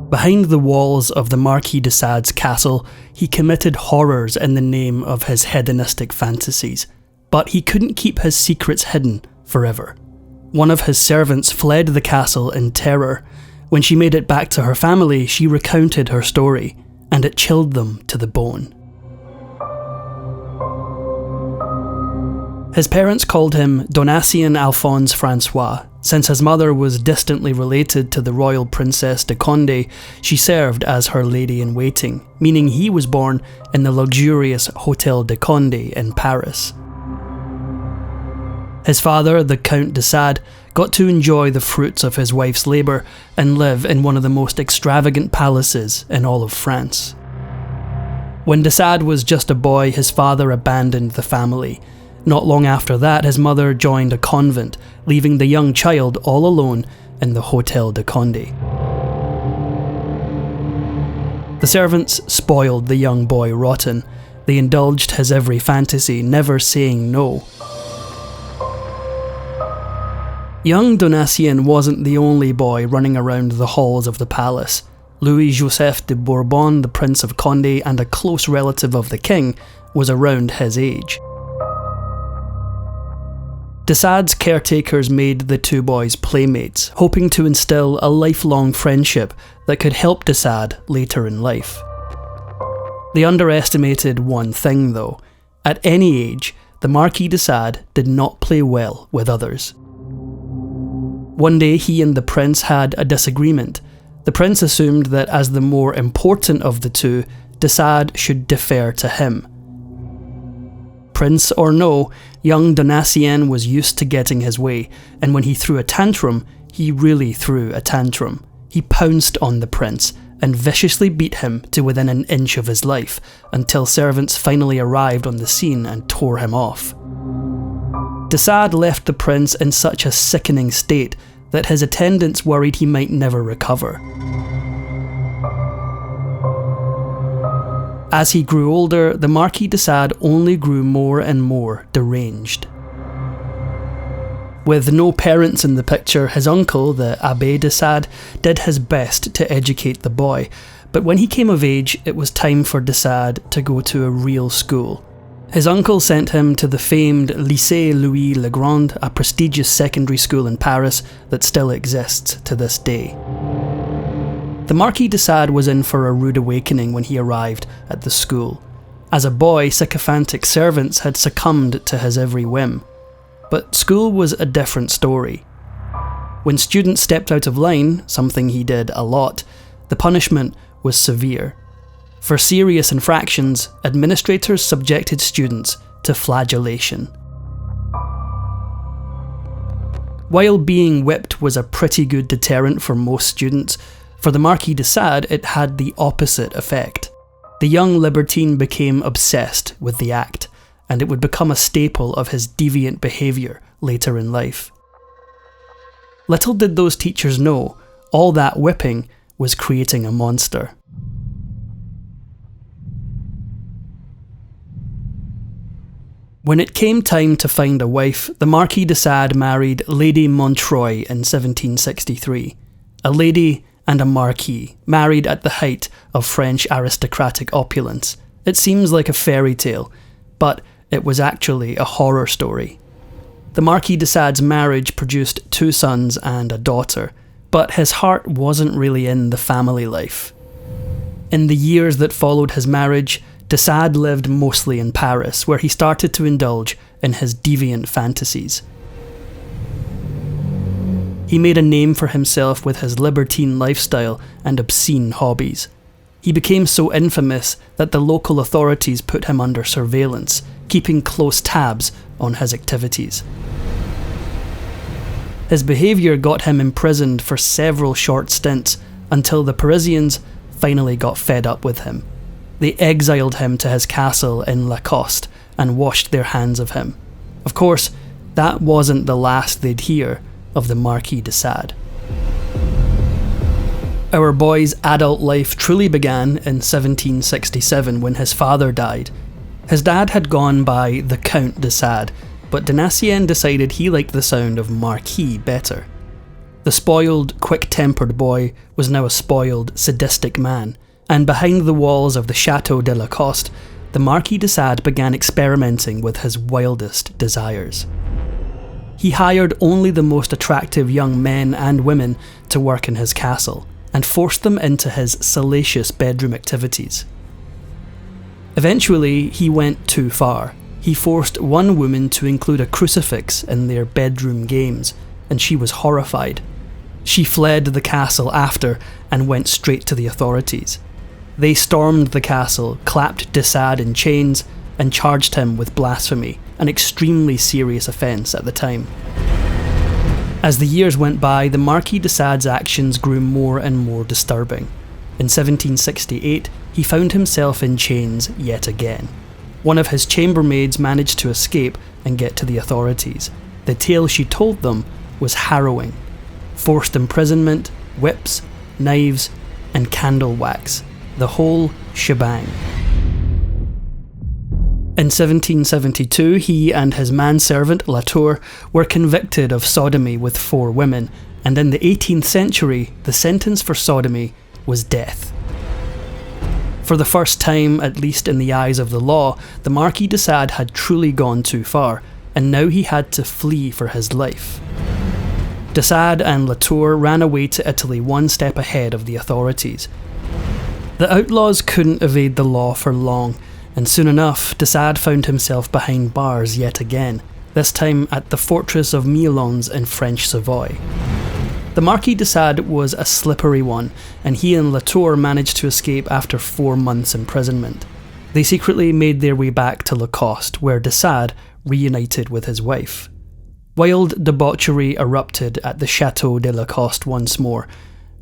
Behind the walls of the Marquis de Sade's castle, he committed horrors in the name of his hedonistic fantasies, but he couldn't keep his secrets hidden forever. One of his servants fled the castle in terror. When she made it back to her family, she recounted her story, and it chilled them to the bone. His parents called him Donatien Alphonse Francois. Since his mother was distantly related to the royal Princess de Condé, she served as her lady-in-waiting, meaning he was born in the luxurious Hôtel de Condé in Paris. His father, the Count de Sade, got to enjoy the fruits of his wife's labour and live in one of the most extravagant palaces in all of France. When de Sade was just a boy, his father abandoned the family. Not long after that, his mother joined a convent, leaving the young child all alone in the Hôtel de Condé. The servants spoiled the young boy rotten. They indulged his every fantasy, never saying no. Young Donatien wasn't the only boy running around the halls of the palace. Louis-Joseph de Bourbon, the Prince of Condé and a close relative of the king, was around his age. De Sade's caretakers made the two boys playmates, hoping to instill a lifelong friendship that could help de Sade later in life. They underestimated one thing though. At any age, the Marquis de Sade did not play well with others. One day he and the prince had a disagreement. The prince assumed that as the more important of the two, de Sade should defer to him. Prince or no, young Donatien was used to getting his way, and when he threw a tantrum, he really threw a tantrum. He pounced on the prince and viciously beat him to within an inch of his life, until servants finally arrived on the scene and tore him off. De Sade left the prince in such a sickening state that his attendants worried he might never recover. As he grew older, the Marquis de Sade only grew more and more deranged. With no parents in the picture, his uncle, the Abbé de Sade, did his best to educate the boy, but when he came of age, it was time for de Sade to go to a real school. His uncle sent him to the famed Lycée Louis le Grand, a prestigious secondary school in Paris that still exists to this day. The Marquis de Sade was in for a rude awakening when he arrived at the school. As a boy, sycophantic servants had succumbed to his every whim. But school was a different story. When students stepped out of line, something he did a lot, the punishment was severe. For serious infractions, administrators subjected students to flagellation. While being whipped was a pretty good deterrent for most students, for the Marquis de Sade it had the opposite effect. The young libertine became obsessed with the act, and it would become a staple of his deviant behaviour later in life. Little did those teachers know, all that whipping was creating a monster. When it came time to find a wife, the Marquis de Sade married Lady Montreuil in 1763. A lady and a marquis, married at the height of French aristocratic opulence. It seems like a fairy tale, but it was actually a horror story. The Marquis de Sade's marriage produced 2 sons and a daughter, but his heart wasn't really in the family life. In the years that followed his marriage, de Sade lived mostly in Paris, where he started to indulge in his deviant fantasies. He made a name for himself with his libertine lifestyle and obscene hobbies. He became so infamous that the local authorities put him under surveillance, keeping close tabs on his activities. His behaviour got him imprisoned for several short stints until the Parisians finally got fed up with him. They exiled him to his castle in Lacoste and washed their hands of him. Of course, that wasn't the last they'd hear of the Marquis de Sade. Our boy's adult life truly began in 1767 when his father died. His dad had gone by the Count de Sade, but Donatien decided he liked the sound of Marquis better. The The spoiled, quick-tempered boy was now a spoiled, sadistic man, and behind the walls of the Château de Lacoste, the Marquis de Sade began experimenting with his wildest desires. He hired only the most attractive young men and women to work in his castle, and forced them into his salacious bedroom activities. Eventually, he went too far. He forced one woman to include a crucifix in their bedroom games, and she was horrified. She fled the castle after and went straight to the authorities. They stormed the castle, clapped de Sade in chains, and charged him with blasphemy, an extremely serious offence at the time. As the years went by, the Marquis de Sade's actions grew more and more disturbing. In 1768, he found himself in chains yet again. One of his chambermaids managed to escape and get to the authorities. The tale she told them was harrowing. Forced imprisonment, whips, knives, and candle wax. The whole shebang. In 1772, he and his manservant Latour were convicted of sodomy with 4 women, and in the 18th century, the sentence for sodomy was death. For the first time, at least in the eyes of the law, the Marquis de Sade had truly gone too far, and now he had to flee for his life. De Sade and Latour ran away to Italy one step ahead of the authorities. The outlaws couldn't evade the law for long, and soon enough, de Sade found himself behind bars yet again, this time at the fortress of Milons in French Savoy. The Marquis de Sade was a slippery one, and he and Latour managed to escape after 4 months' imprisonment. They secretly made their way back to Lacoste, where de Sade reunited with his wife. Wild debauchery erupted at the Château de Lacoste once more,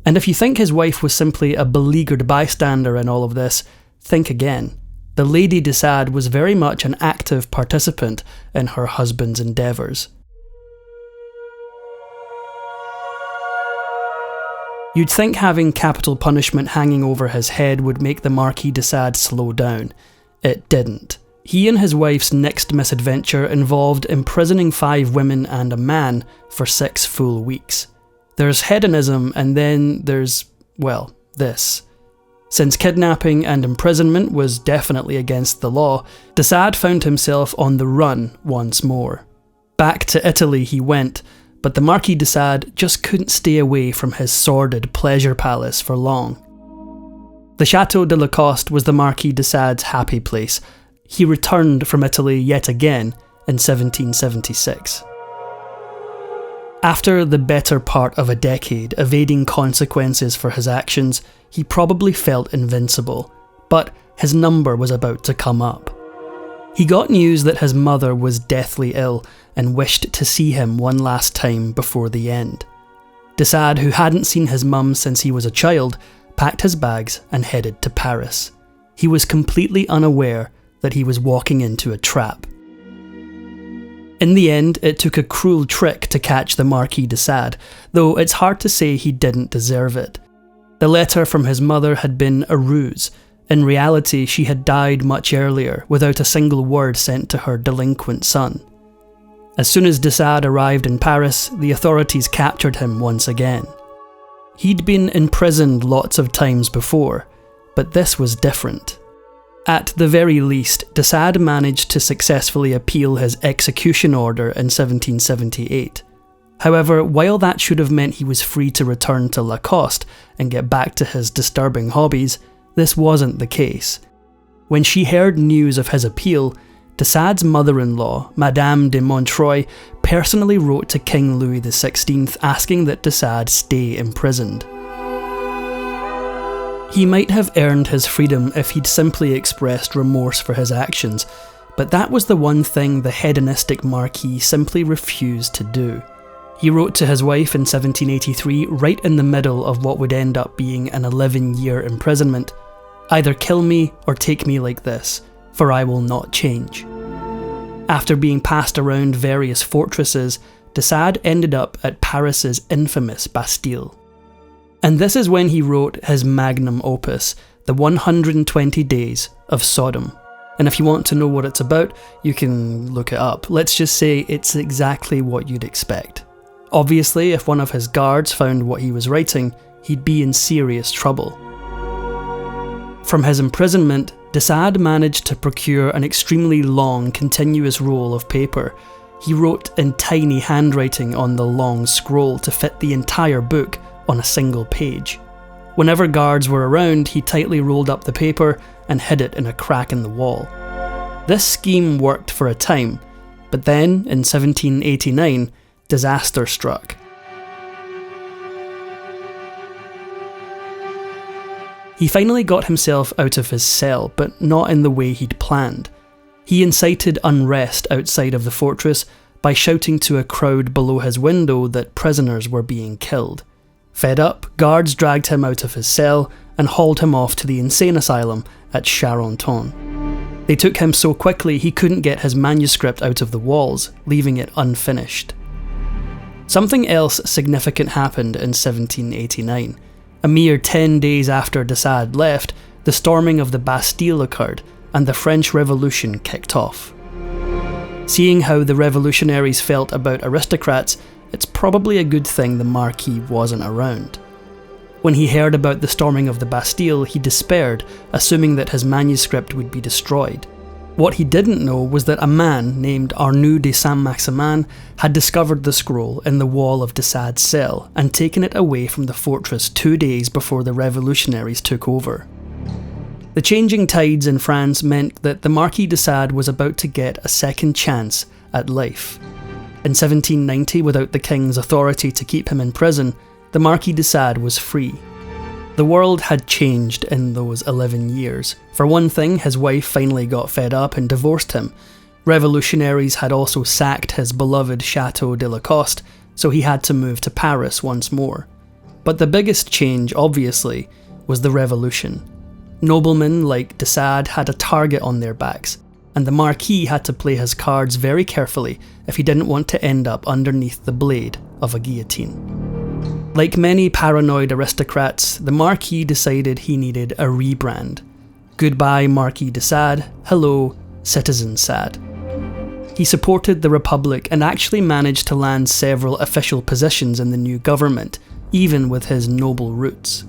and if you think his wife was simply a beleaguered bystander in all of this, think again. The Lady de Sade was very much an active participant in her husband's endeavours. You'd think having capital punishment hanging over his head would make the Marquis de Sade slow down. It didn't. He and his wife's next misadventure involved imprisoning 5 women and a man for 6 full weeks. There's hedonism, and then there's, well, this. Since kidnapping and imprisonment was definitely against the law, de Sade found himself on the run once more. Back to Italy he went, but the Marquis de Sade just couldn't stay away from his sordid pleasure palace for long. The Château de Lacoste was the Marquis de Sade's happy place. He returned from Italy yet again in 1776. After the better part of a decade evading consequences for his actions, he probably felt invincible, but his number was about to come up. He got news that his mother was deathly ill and wished to see him one last time before the end. De Sade, who hadn't seen his mum since he was a child, packed his bags and headed to Paris. He was completely unaware that he was walking into a trap. In the end, it took a cruel trick to catch the Marquis de Sade, though it's hard to say he didn't deserve it. The letter from his mother had been a ruse. In reality, she had died much earlier, without a single word sent to her delinquent son. As soon as de Sade arrived in Paris, the authorities captured him once again. He'd been imprisoned lots of times before, but this was different. At the very least, de Sade managed to successfully appeal his execution order in 1778. However, while that should have meant he was free to return to Lacoste and get back to his disturbing hobbies, this wasn't the case. When she heard news of his appeal, de Sade's mother-in-law, Madame de Montreuil, personally wrote to King Louis XVI asking that de Sade stay imprisoned. He might have earned his freedom if he'd simply expressed remorse for his actions, but that was the one thing the hedonistic Marquis simply refused to do. He wrote to his wife in 1783, right in the middle of what would end up being an 11-year imprisonment, "Either kill me or take me like this, for I will not change." After being passed around various fortresses, de Sade ended up at Paris's infamous Bastille. And this is when he wrote his magnum opus, The 120 Days of Sodom. And if you want to know what it's about, you can look it up. Let's just say it's exactly what you'd expect. Obviously, if one of his guards found what he was writing, he'd be in serious trouble. From his imprisonment, de Sade managed to procure an extremely long, continuous roll of paper. He wrote in tiny handwriting on the long scroll to fit the entire book on a single page. Whenever guards were around, he tightly rolled up the paper and hid it in a crack in the wall. This scheme worked for a time, but then, in 1789, disaster struck. He finally got himself out of his cell, but not in the way he'd planned. He incited unrest outside of the fortress by shouting to a crowd below his window that prisoners were being killed. Fed up, guards dragged him out of his cell and hauled him off to the insane asylum at Charenton. They took him so quickly he couldn't get his manuscript out of the walls, leaving it unfinished. Something else significant happened in 1789. A mere 10 days after de Sade left, the storming of the Bastille occurred and the French Revolution kicked off. Seeing how the revolutionaries felt about aristocrats, it's probably a good thing the Marquis wasn't around. When he heard about the storming of the Bastille, he despaired, assuming that his manuscript would be destroyed. What he didn't know was that a man named Arnaud de Saint-Maximin had discovered the scroll in the wall of de Sade's cell and taken it away from the fortress 2 days before the revolutionaries took over. The changing tides in France meant that the Marquis de Sade was about to get a second chance at life. In 1790, without the king's authority to keep him in prison, the Marquis de Sade was free. The world had changed in those 11 years. For one thing, his wife finally got fed up and divorced him. Revolutionaries had also sacked his beloved Chateau de la Coste, so he had to move to Paris once more. But the biggest change, obviously, was the revolution. Noblemen like de Sade had a target on their backs, and the Marquis had to play his cards very carefully if he didn't want to end up underneath the blade of a guillotine. Like many paranoid aristocrats, the Marquis decided he needed a rebrand. Goodbye Marquis de Sade, hello Citizen Sade. He supported the Republic and actually managed to land several official positions in the new government, even with his noble roots.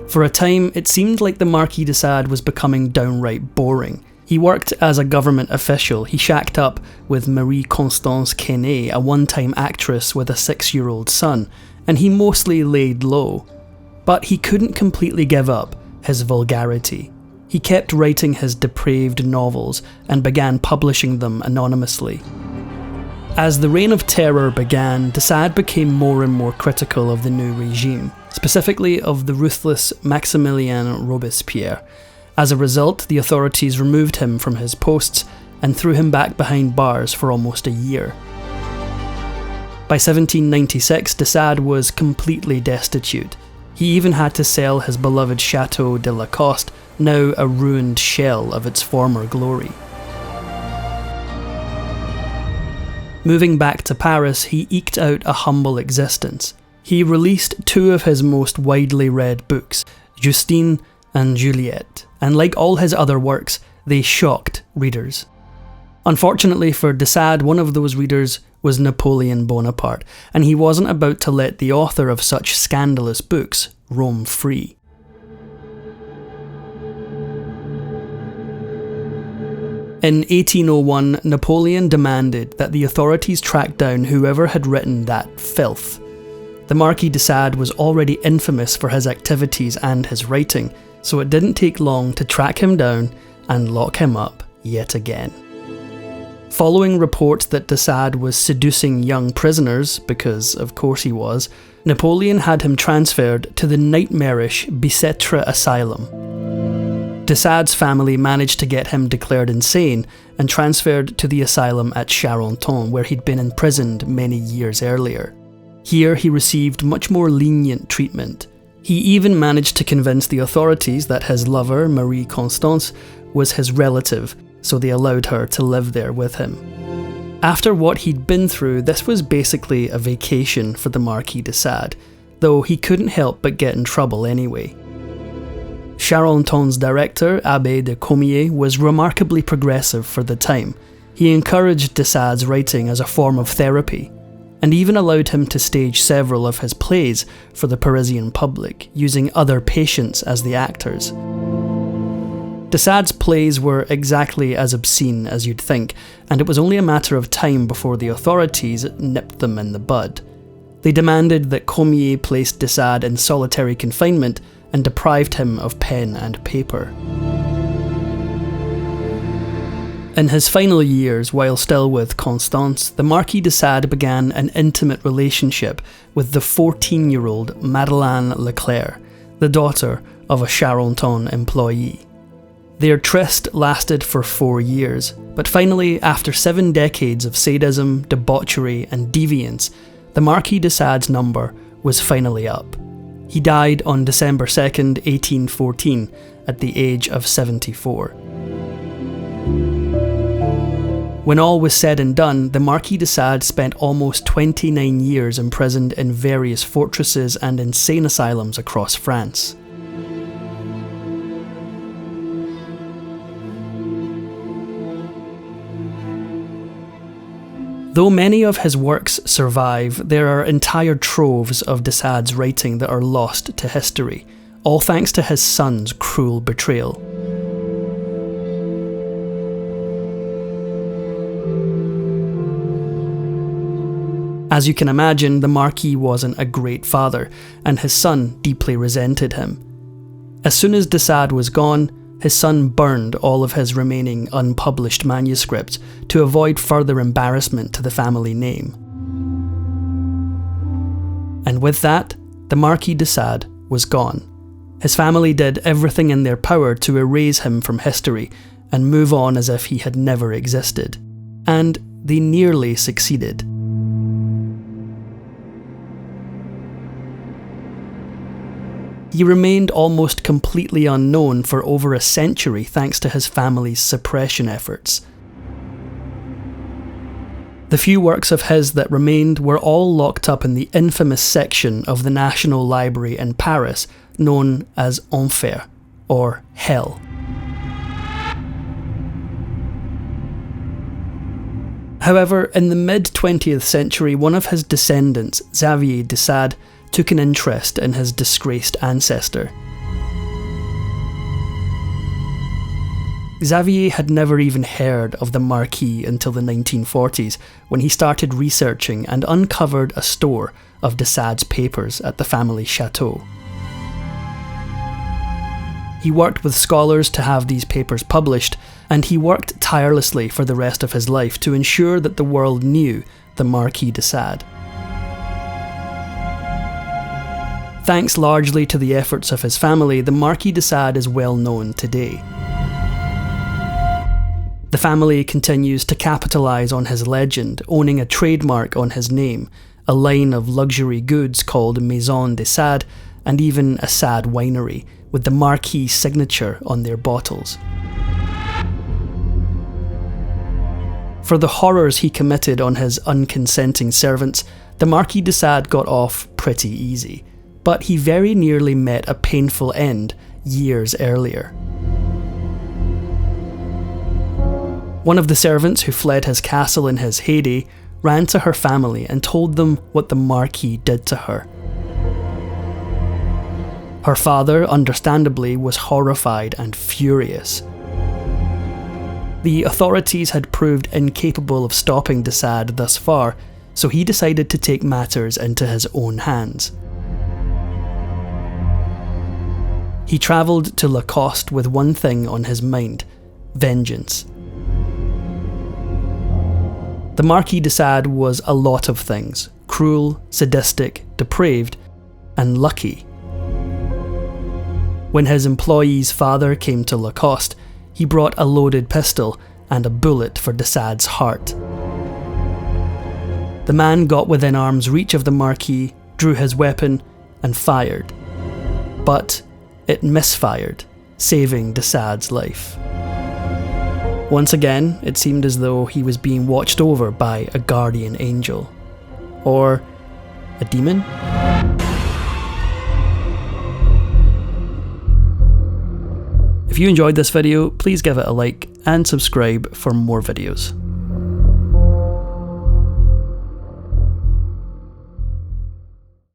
For a time, it seemed like the Marquis de Sade was becoming downright boring. He worked as a government official. He shacked up with Marie-Constance Quesnay, a one-time actress with a 6-year-old son, and he mostly laid low. But he couldn't completely give up his vulgarity. He kept writing his depraved novels and began publishing them anonymously. As the Reign of Terror began, de Sade became more and more critical of the new regime, specifically of the ruthless Maximilien Robespierre. As a result, the authorities removed him from his posts and threw him back behind bars for almost a year. By 1796, de Sade was completely destitute. He even had to sell his beloved Chateau de la Coste, now a ruined shell of its former glory. Moving back to Paris, he eked out a humble existence. He released 2 of his most widely read books, Justine and Juliette, and like all his other works, they shocked readers. Unfortunately for de Sade, one of those readers was Napoleon Bonaparte, and he wasn't about to let the author of such scandalous books roam free. In 1801, Napoleon demanded that the authorities track down whoever had written that filth. The Marquis de Sade was already infamous for his activities and his writing, so it didn't take long to track him down and lock him up yet again. Following reports that de Sade was seducing young prisoners, because of course he was, Napoleon had him transferred to the nightmarish Bicêtre asylum. De Sade's family managed to get him declared insane and transferred to the asylum at Charenton, where he'd been imprisoned many years earlier. Here he received much more lenient treatment. He even managed to convince the authorities that his lover, Marie-Constance, was his relative, so they allowed her to live there with him. After what he'd been through, this was basically a vacation for the Marquis de Sade, though he couldn't help but get in trouble anyway. Charenton's director, Abbé de Comier, was remarkably progressive for the time. He encouraged de Sade's writing as a form of therapy. and even allowed him to stage several of his plays for the Parisian public, using other patients as the actors. De Sade's plays were exactly as obscene as you'd think, and it was only a matter of time before the authorities nipped them in the bud. They demanded that Cormier placed de Sade in solitary confinement and deprived him of pen and paper. In his final years, while still with Constance, the Marquis de Sade began an intimate relationship with the 14-year-old Madeleine Leclerc, the daughter of a Charenton employee. Their tryst lasted for 4 years, but finally, after 7 decades of sadism, debauchery and deviance, the Marquis de Sade's number was finally up. He died on December 2nd, 1814, at the age of 74. When all was said and done, the Marquis de Sade spent almost 29 years imprisoned in various fortresses and insane asylums across France. Though many of his works survive, there are entire troves of de Sade's writing that are lost to history, all thanks to his son's cruel betrayal. As you can imagine, the Marquis wasn't a great father, and his son deeply resented him. As soon as de Sade was gone, his son burned all of his remaining unpublished manuscripts to avoid further embarrassment to the family name. And with that, the Marquis de Sade was gone. His family did everything in their power to erase him from history and move on as if he had never existed. And they nearly succeeded. He remained almost completely unknown for over a century thanks to his family's suppression efforts. The few works of his that remained were all locked up in the infamous section of the National Library in Paris known as Enfer, or Hell. However, in the mid-20th century, one of his descendants, Xavier de Sade, took an interest in his disgraced ancestor. Xavier had never even heard of the Marquis until the 1940s, when he started researching and uncovered a store of de Sade's papers at the family chateau. He worked with scholars to have these papers published, and he worked tirelessly for the rest of his life to ensure that the world knew the Marquis de Sade. Thanks largely to the efforts of his family, the Marquis de Sade is well known today. The family continues to capitalise on his legend, owning a trademark on his name, a line of luxury goods called Maison de Sade, and even a Sade winery, with the Marquis signature on their bottles. For the horrors he committed on his unconsenting servants, the Marquis de Sade got off pretty easy. But he very nearly met a painful end years earlier. One of the servants who fled his castle in his heyday ran to her family and told them what the Marquis did to her. Her father, understandably, was horrified and furious. The authorities had proved incapable of stopping de Sade thus far, so he decided to take matters into his own hands. He travelled to Lacoste with one thing on his mind: vengeance. The Marquis de Sade was a lot of things: cruel, sadistic, depraved, and lucky. When his employee's father came to Lacoste, he brought a loaded pistol and a bullet for de Sade's heart. The man got within arm's reach of the Marquis, drew his weapon, and fired. But it misfired, saving de Sade's life. Once again, it seemed as though he was being watched over by a guardian angel. Or a demon? If you enjoyed this video, please give it a like and subscribe for more videos.